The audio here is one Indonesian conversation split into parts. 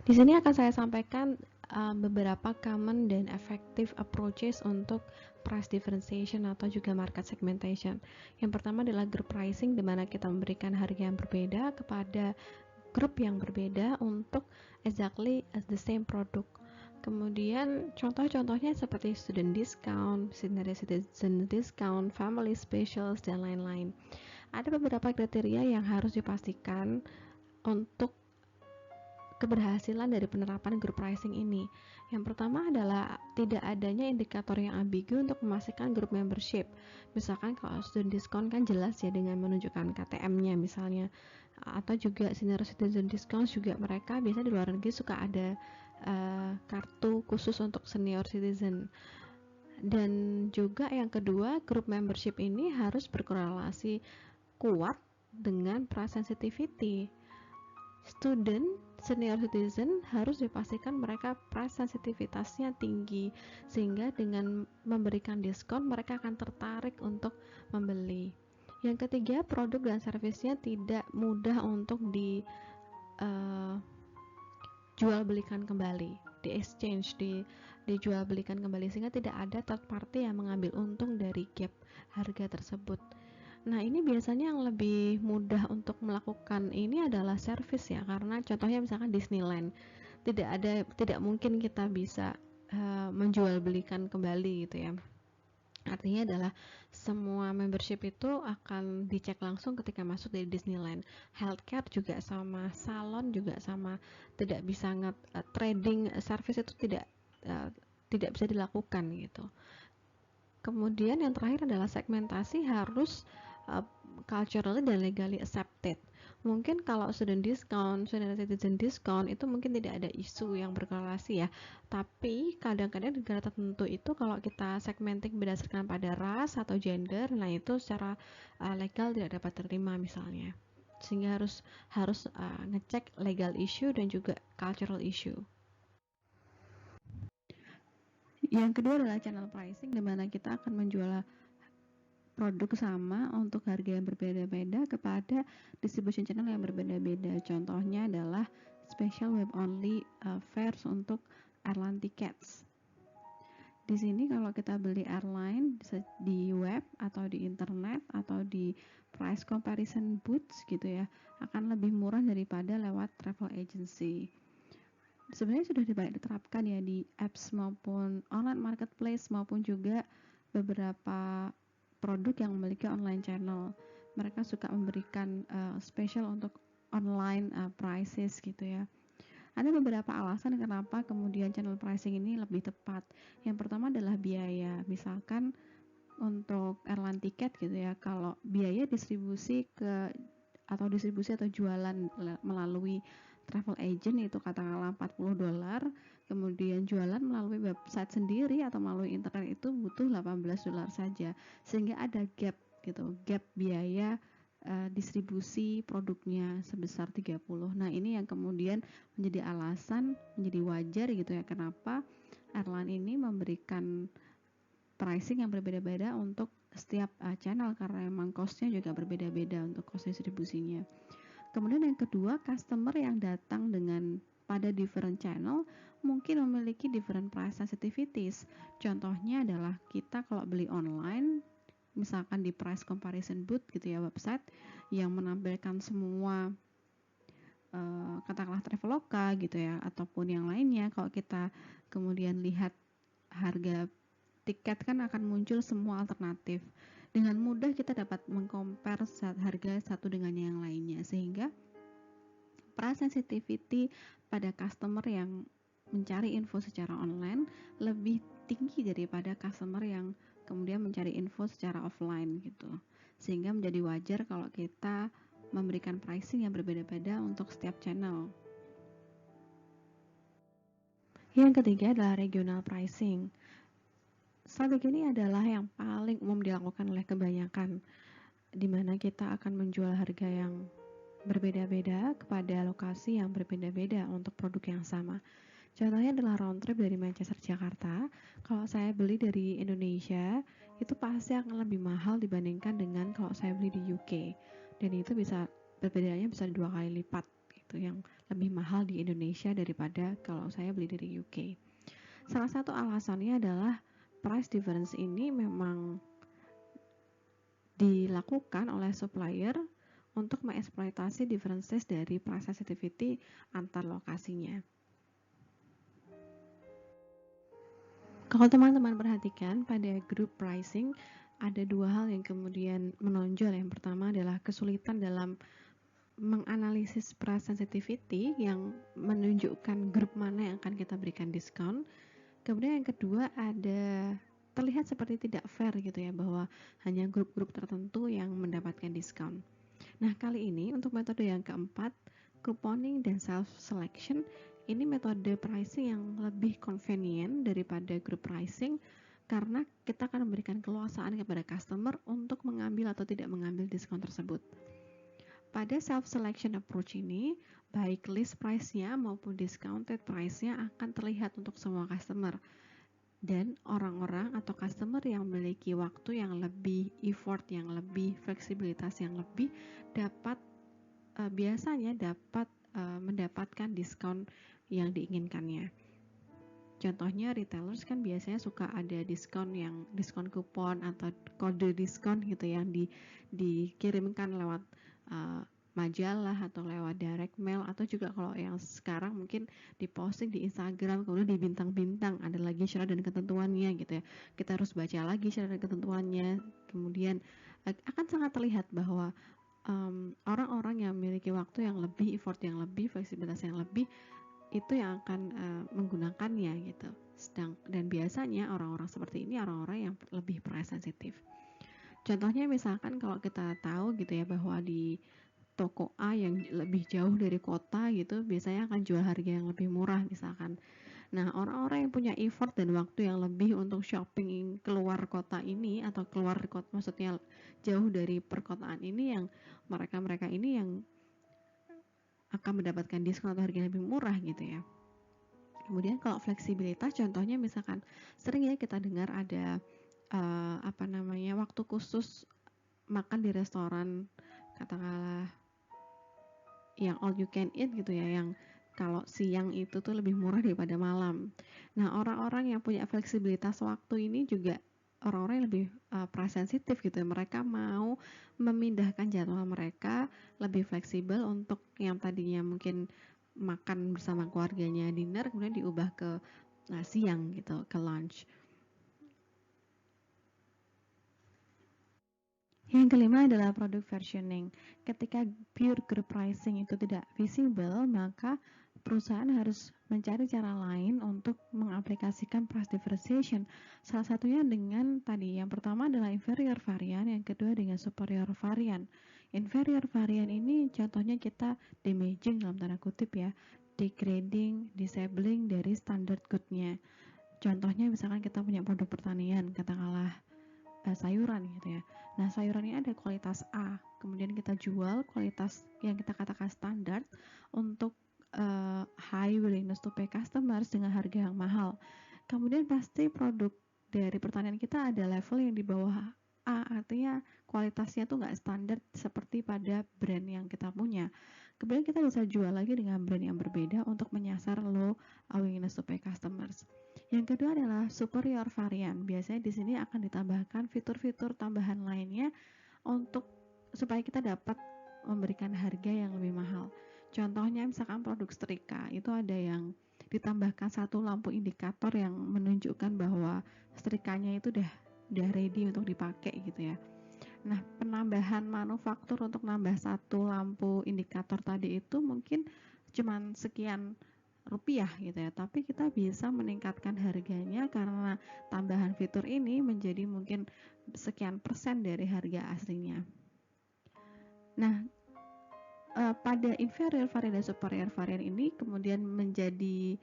Di sini akan saya sampaikan beberapa common dan effective approaches untuk price differentiation atau juga market segmentation. Yang pertama adalah group pricing, di mana kita memberikan harga yang berbeda kepada grup yang berbeda untuk exactly as the same product. Kemudian contoh-contohnya seperti student discount, senior citizen discount, family specials, dan lain-lain. Ada beberapa kriteria yang harus dipastikan untuk keberhasilan dari penerapan group pricing ini. Yang pertama adalah tidak adanya indikator yang ambigu untuk memastikan group membership. Misalkan kalau student discount kan jelas ya dengan menunjukkan KTM-nya misalnya, atau juga senior citizen discount juga mereka biasanya di luar negeri suka ada kartu khusus untuk senior citizen. Dan juga yang kedua, group membership ini harus berkorelasi kuat dengan price sensitivity. Student senior citizen harus dipastikan mereka price sensitivitasnya tinggi, sehingga dengan memberikan diskon mereka akan tertarik untuk membeli. Yang ketiga, produk dan servisnya tidak mudah untuk dijual belikan kembali, di exchange, dijual belikan kembali, sehingga tidak ada third party yang mengambil untung dari gap harga tersebut. Nah, ini biasanya yang lebih mudah untuk melakukan ini adalah service ya, karena contohnya misalkan Disneyland, tidak mungkin kita bisa menjual belikan kembali gitu ya. Artinya adalah semua membership itu akan dicek langsung ketika masuk dari Disneyland. Healthcare juga sama, salon juga sama, tidak bisa trading service itu tidak bisa dilakukan gitu. Kemudian yang terakhir adalah segmentasi harus culturally dan legally accepted. Mungkin kalau student discount, senior citizen discount itu mungkin tidak ada isu yang berkorelasi ya. Tapi kadang-kadang di negara tertentu itu kalau kita segmenting berdasarkan pada ras atau gender, nah itu secara legal tidak dapat terima misalnya. Sehingga harus ngecek legal issue dan juga cultural issue. Yang kedua adalah channel pricing, di mana kita akan menjual produk sama untuk harga yang berbeda-beda kepada distribution channel yang berbeda-beda. Contohnya adalah special web only fares untuk airline tickets. Di sini kalau kita beli airline di web atau di internet atau di price comparison booths gitu ya, akan lebih murah daripada lewat travel agency. Sebenarnya sudah diterapkan ya di apps maupun online marketplace maupun juga beberapa produk yang memiliki online channel. Mereka suka memberikan special untuk online prices gitu ya. Ada beberapa alasan kenapa kemudian channel pricing ini lebih tepat. Yang pertama adalah biaya. Misalkan untuk airline tiket gitu ya, kalau biaya distribusi atau jualan melalui travel agent itu katakanlah $40, kemudian jualan melalui website sendiri atau melalui internet itu butuh $18 saja, sehingga ada gap gitu, gap biaya distribusi produknya sebesar 30. Nah, ini yang kemudian menjadi alasan, menjadi wajar gitu ya, kenapa airline ini memberikan pricing yang berbeda-beda untuk setiap channel, karena memang cost-nya juga berbeda-beda untuk cost distribusinya. Kemudian yang kedua, customer yang datang pada different channel mungkin memiliki different price sensitivities. Contohnya adalah kita kalau beli online, misalkan di price comparison booth gitu ya, website yang menampilkan semua katakanlah Traveloka gitu ya, ataupun yang lainnya, kalau kita kemudian lihat harga tiket kan akan muncul semua alternatif. Dengan mudah kita dapat mengcompare harga satu dengan yang lainnya, sehingga price sensitivity pada customer yang mencari info secara online lebih tinggi daripada customer yang kemudian mencari info secara offline gitu. Sehingga menjadi wajar kalau kita memberikan pricing yang berbeda-beda untuk setiap channel. Yang ketiga adalah regional pricing. Strategi ini adalah yang paling umum dilakukan oleh kebanyakan, di mana kita akan menjual harga yang berbeda-beda kepada lokasi yang berbeda-beda untuk produk yang sama. Contohnya adalah round trip dari Manchester Jakarta. Kalau saya beli dari Indonesia, itu pasti akan lebih mahal dibandingkan dengan kalau saya beli di UK. Dan itu bisa perbedaannya bisa 2 kali lipat gitu, yang lebih mahal di Indonesia daripada kalau saya beli dari UK. Salah satu alasannya adalah price difference ini memang dilakukan oleh supplier untuk mengeksploitasi differences dari price sensitivity antar lokasinya. Kalau teman-teman perhatikan pada group pricing ada dua hal yang kemudian menonjol. Yang pertama adalah kesulitan dalam menganalisis price sensitivity yang menunjukkan grup mana yang akan kita berikan diskon. Kemudian yang kedua ada terlihat seperti tidak fair gitu ya, bahwa hanya grup-grup tertentu yang mendapatkan diskon. Nah, kali ini untuk metode yang keempat, couponing dan self selection, ini metode pricing yang lebih convenient daripada group pricing karena kita akan memberikan keluasaan kepada customer untuk mengambil atau tidak mengambil diskon tersebut. Pada self-selection approach ini, baik list price-nya maupun discounted price-nya akan terlihat untuk semua customer. Dan orang-orang atau customer yang memiliki waktu yang lebih, effort yang lebih, fleksibilitas yang lebih, biasanya dapat mendapatkan diskon yang diinginkannya. Contohnya retailers kan biasanya suka ada diskon kupon atau kode diskon gitu yang dikirimkan lewat majalah atau lewat direct mail, atau juga kalau yang sekarang mungkin diposting di Instagram kemudian di bintang-bintang ada lagi syarat dan ketentuannya gitu ya. Kita harus baca lagi syarat dan ketentuannya. Kemudian akan sangat terlihat bahwa orang-orang yang memiliki waktu yang lebih, effort yang lebih, fleksibilitas yang lebih itu yang akan menggunakannya gitu. Dan biasanya orang-orang seperti ini orang-orang yang lebih price sensitif. Contohnya misalkan kalau kita tahu gitu ya bahwa di toko A yang lebih jauh dari kota gitu biasanya akan jual harga yang lebih murah misalkan. Nah, orang-orang yang punya effort dan waktu yang lebih untuk shopping keluar kota ini atau keluar kota, maksudnya jauh dari perkotaan ini, yang mereka ini yang akan mendapatkan diskon atau harga yang lebih murah gitu ya. Kemudian kalau fleksibilitas, contohnya misalkan sering ya kita dengar ada waktu khusus makan di restoran, katakanlah yang all you can eat gitu ya, yang kalau siang itu tuh lebih murah daripada malam. Nah, orang-orang yang punya fleksibilitas waktu ini juga orang-orang yang lebih price sensitif gitu ya. Mereka mau memindahkan jadwal mereka lebih fleksibel untuk yang tadinya mungkin makan bersama keluarganya dinner kemudian diubah ke siang gitu, ke lunch. Yang kelima adalah product versioning. Ketika pure group pricing itu tidak visible, maka perusahaan harus mencari cara lain untuk mengaplikasikan price differentiation. Salah satunya dengan tadi, yang pertama adalah inferior varian, yang kedua dengan superior varian. Inferior varian ini contohnya kita damaging dalam tanda kutip ya, degrading, disabling dari standard good-nya. Contohnya misalkan kita punya produk pertanian, katakanlah sayuran gitu ya. Nah, sayuran ini ada kualitas A, kemudian kita jual kualitas yang kita katakan standar untuk high willingness to pay customers dengan harga yang mahal. Kemudian pasti produk dari pertanian kita ada level yang di bawah A, artinya kualitasnya tuh nggak standar seperti pada brand yang kita punya. Kemudian kita bisa jual lagi dengan brand yang berbeda untuk menyasar low willingness to pay customers. Yang kedua adalah superior varian. Biasanya di sini akan ditambahkan fitur-fitur tambahan lainnya untuk supaya kita dapat memberikan harga yang lebih mahal. Contohnya misalkan produk setrika, itu ada yang ditambahkan satu lampu indikator yang menunjukkan bahwa setrikanya itu udah ready untuk dipakai gitu ya. Nah, penambahan manufaktur untuk nambah satu lampu indikator tadi itu mungkin cuman sekian rupiah gitu ya, tapi kita bisa meningkatkan harganya karena tambahan fitur ini menjadi mungkin sekian persen dari harga aslinya. Nah, pada inferior varian dan superior varian ini kemudian menjadi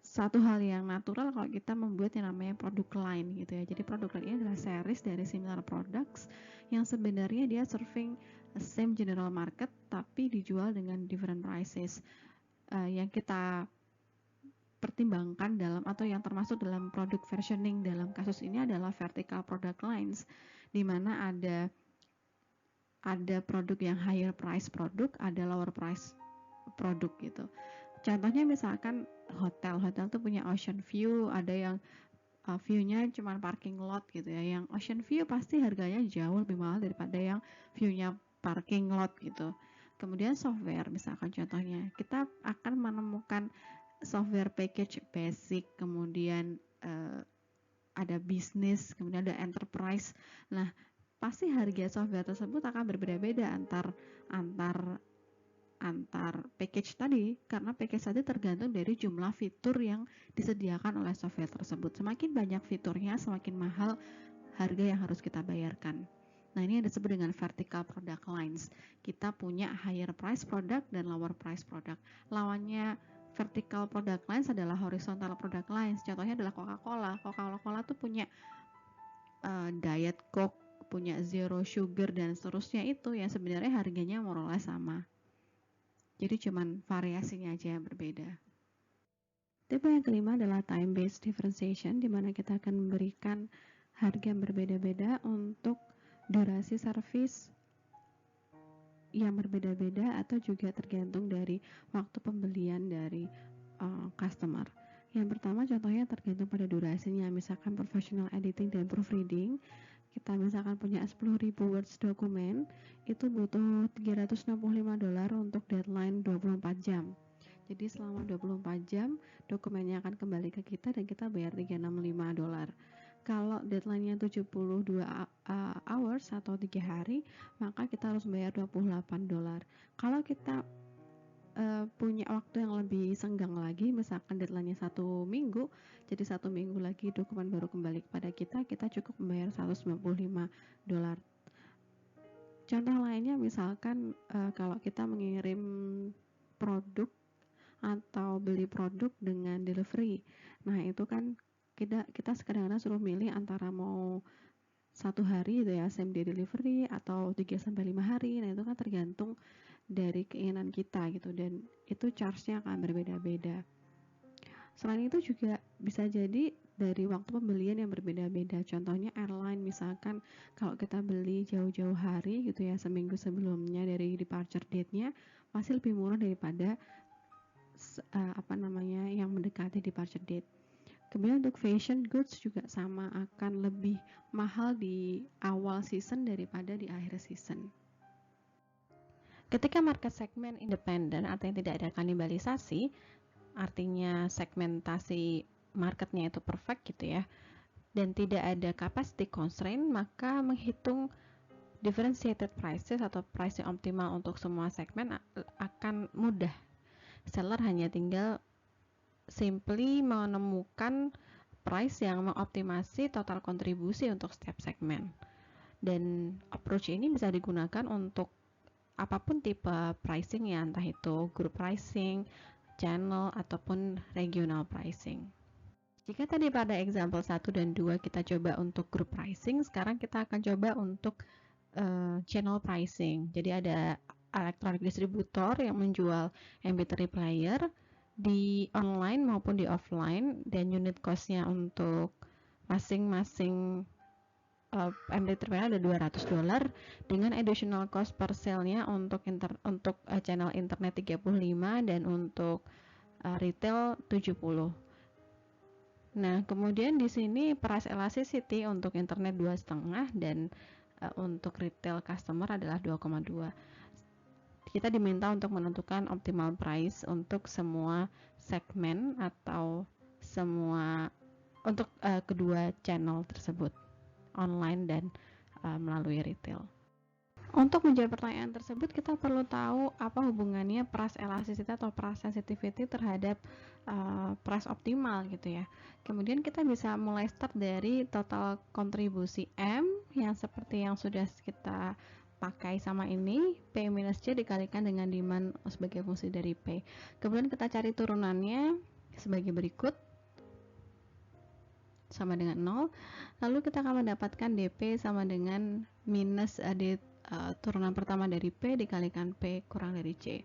satu hal yang natural kalau kita membuat yang namanya produk line gitu ya. Jadi produk line ini adalah series dari similar products yang sebenarnya dia serving same general market tapi dijual dengan different prices. Yang kita pertimbangkan dalam atau yang termasuk dalam product versioning dalam kasus ini adalah vertical product lines, di mana ada produk yang higher price produk, ada lower price produk gitu. Contohnya misalkan hotel tuh punya ocean view, ada yang view-nya cuma parking lot gitu ya. Yang ocean view pasti harganya jauh lebih mahal daripada yang view-nya parking lot gitu. Kemudian software misalkan contohnya, kita akan menemukan software package basic, kemudian ada bisnis, kemudian ada enterprise. Nah, pasti harga software tersebut akan berbeda-beda antar package tadi, karena package tadi tergantung dari jumlah fitur yang disediakan oleh software tersebut. Semakin banyak fiturnya, semakin mahal harga yang harus kita bayarkan. Nah, ini yang disebut dengan vertical product lines. Kita punya higher price product dan lower price product. Lawannya vertical product lines adalah horizontal product lines. Contohnya adalah Coca-Cola. Coca-Cola tuh punya diet Coke, punya zero sugar dan seterusnya, itu yang sebenarnya harganya more or less sama. Jadi cuman variasinya aja yang berbeda. Tipe yang kelima adalah time based differentiation, di mana kita akan memberikan harga yang berbeda-beda untuk durasi servis yang berbeda-beda atau juga tergantung dari waktu pembelian dari customer. Yang pertama contohnya tergantung pada durasinya, misalkan professional editing dan proofreading, kita misalkan punya 10.000 words dokumen, itu butuh $365 untuk deadline 24 jam. Jadi selama 24 jam dokumennya akan kembali ke kita dan kita bayar $365. Kalau deadline-nya 72 hours atau 3 hari, maka kita harus bayar $28. Kalau kita punya waktu yang lebih senggang lagi, misalkan deadline-nya 1 minggu, jadi 1 minggu lagi dokumen baru kembali kepada kita cukup membayar $195. Contoh lainnya misalkan kalau kita mengirim produk atau beli produk dengan delivery, nah itu kan kita kadang-kadang suruh milih antara mau 1 hari gitu ya, same day delivery, atau 3-5 hari. Nah itu kan tergantung dari keinginan kita gitu, dan itu charge-nya akan berbeda-beda. Selain itu juga bisa jadi dari waktu pembelian yang berbeda-beda. Contohnya airline, misalkan kalau kita beli jauh-jauh hari gitu ya, seminggu sebelumnya dari departure date-nya, pasti lebih murah daripada yang mendekati departure date. Kemudian untuk fashion goods juga sama, akan lebih mahal di awal season daripada di akhir season. Ketika market segmen independen atau yang tidak ada kanibalisasi, artinya segmentasi marketnya itu perfect gitu ya, dan tidak ada capacity constraint, maka menghitung differentiated prices atau price yang optimal untuk semua segmen akan mudah. Seller hanya tinggal simply menemukan price yang mengoptimasi total kontribusi untuk setiap segmen. Dan approach ini bisa digunakan untuk apapun tipe pricing ya, entah itu group pricing, channel, ataupun regional pricing. Jika tadi pada example 1 dan 2 kita coba untuk group pricing, sekarang kita akan coba untuk channel pricing. Jadi ada electronic distributor yang menjual MP3 player di online maupun di offline, dan unit cost-nya untuk masing-masing MP3 player ada $200, dengan additional cost per sale-nya untuk channel internet 35 dan untuk retail 70. Nah, kemudian di sini price elasticity untuk internet 2,5 dan untuk retail customer adalah 2,2. Kita diminta untuk menentukan optimal price untuk semua segmen atau semua untuk kedua channel tersebut, online dan melalui retail. Untuk menjawab pertanyaan tersebut, kita perlu tahu apa hubungannya price elasticity atau price sensitivity terhadap price optimal gitu ya. Kemudian kita bisa mulai start dari total kontribusi M yang seperti yang sudah kita pakai sama ini, P minus C dikalikan dengan demand sebagai fungsi dari P. Kemudian kita cari turunannya sebagai berikut, sama dengan 0. Lalu kita akan mendapatkan DP sama dengan minus turunan pertama dari P dikalikan P kurang dari C.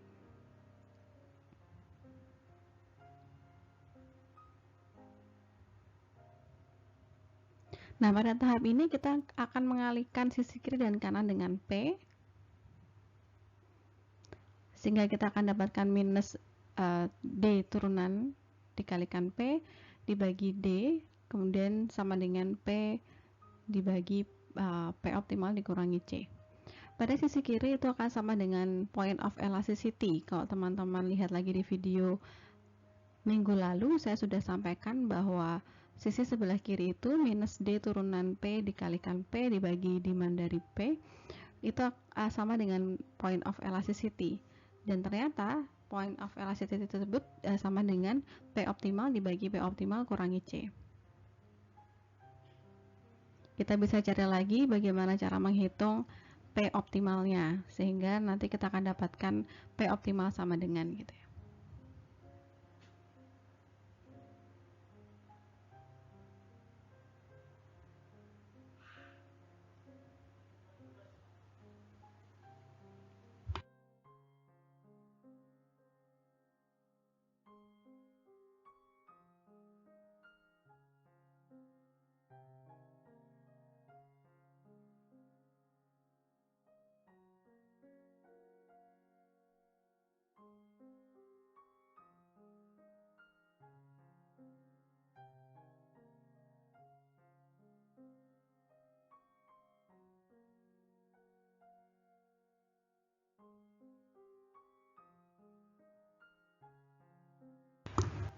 Nah, pada tahap ini kita akan mengalihkan sisi kiri dan kanan dengan P. sehingga kita akan dapatkan minus D turunan dikalikan P dibagi D, kemudian sama dengan P dibagi P optimal dikurangi C. Pada sisi kiri itu akan sama dengan point of elasticity. Kalau teman-teman lihat lagi di video minggu lalu, saya sudah sampaikan bahwa sisi sebelah kiri itu minus D turunan P dikalikan P dibagi demand dari P, itu sama dengan point of elasticity. Dan ternyata point of elasticity tersebut sama dengan P optimal dibagi P optimal kurangi C. Kita bisa cari lagi bagaimana cara menghitung P optimalnya, sehingga nanti kita akan dapatkan P optimal sama dengan gitu ya.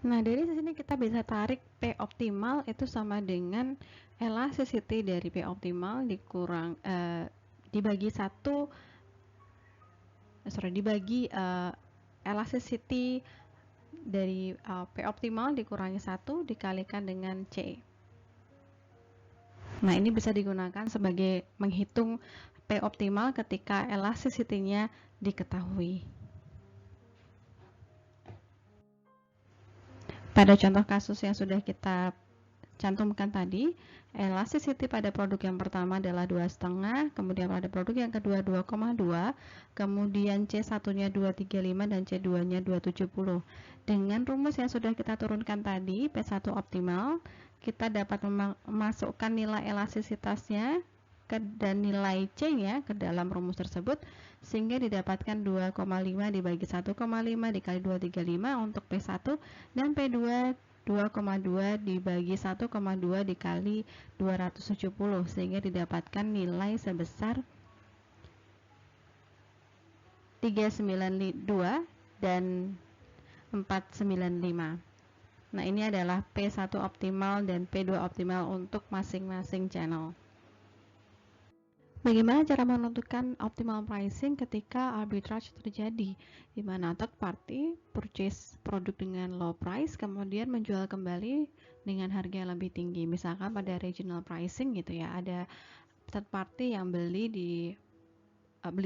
Nah, dari sini kita bisa tarik P optimal itu sama dengan elasticity dari P optimal dibagi elasticity dari P optimal dikurangi 1 dikalikan dengan C. Nah, ini bisa digunakan sebagai menghitung P optimal ketika elasticity-nya diketahui. Pada contoh kasus yang sudah kita cantumkan tadi, elasticity pada produk yang pertama adalah 2,5, kemudian pada produk yang kedua 2,2, kemudian C1-nya 235 dan C2-nya 270. Dengan rumus yang sudah kita turunkan tadi, P1 optimal, kita dapat memasukkan nilai elastisitasnya dan nilai C-nya ke dalam rumus tersebut, sehingga didapatkan 2,5 dibagi 1,5 dikali 235 untuk P1 dan P2 2,2 dibagi 1,2 dikali 270, sehingga didapatkan nilai sebesar 392 dan 495. Nah, ini adalah P1 optimal dan P2 optimal untuk masing-masing channel. Bagaimana cara menentukan optimal pricing ketika arbitrage terjadi, di mana third party purchase produk dengan low price kemudian menjual kembali dengan harga yang lebih tinggi. Misalkan pada regional pricing gitu ya, ada third party yang beli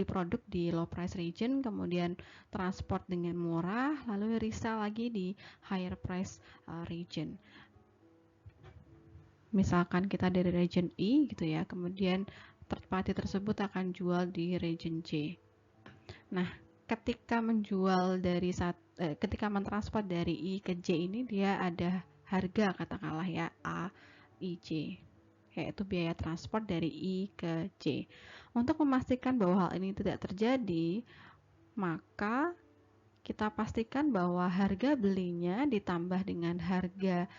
produk di low price region, kemudian transport dengan murah, lalu resell lagi di higher price region. Misalkan kita dari region E gitu ya, kemudian third party tersebut akan jual di region C. Nah, ketika mentransfer dari I ke J ini, dia ada harga katakanlah ya A, I, J, yaitu biaya transport dari I ke J. Untuk memastikan bahwa hal ini tidak terjadi, maka kita pastikan bahwa harga belinya ditambah dengan harga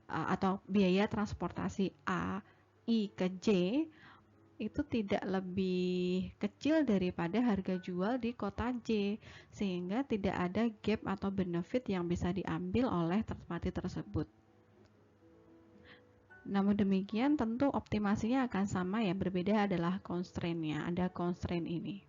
atau biaya transportasi A, I ke J itu tidak lebih kecil daripada harga jual di kota J, sehingga tidak ada gap atau benefit yang bisa diambil oleh third party tersebut. Namun demikian tentu optimasinya akan sama ya, berbeda adalah constraint-nya, ada constraint ini.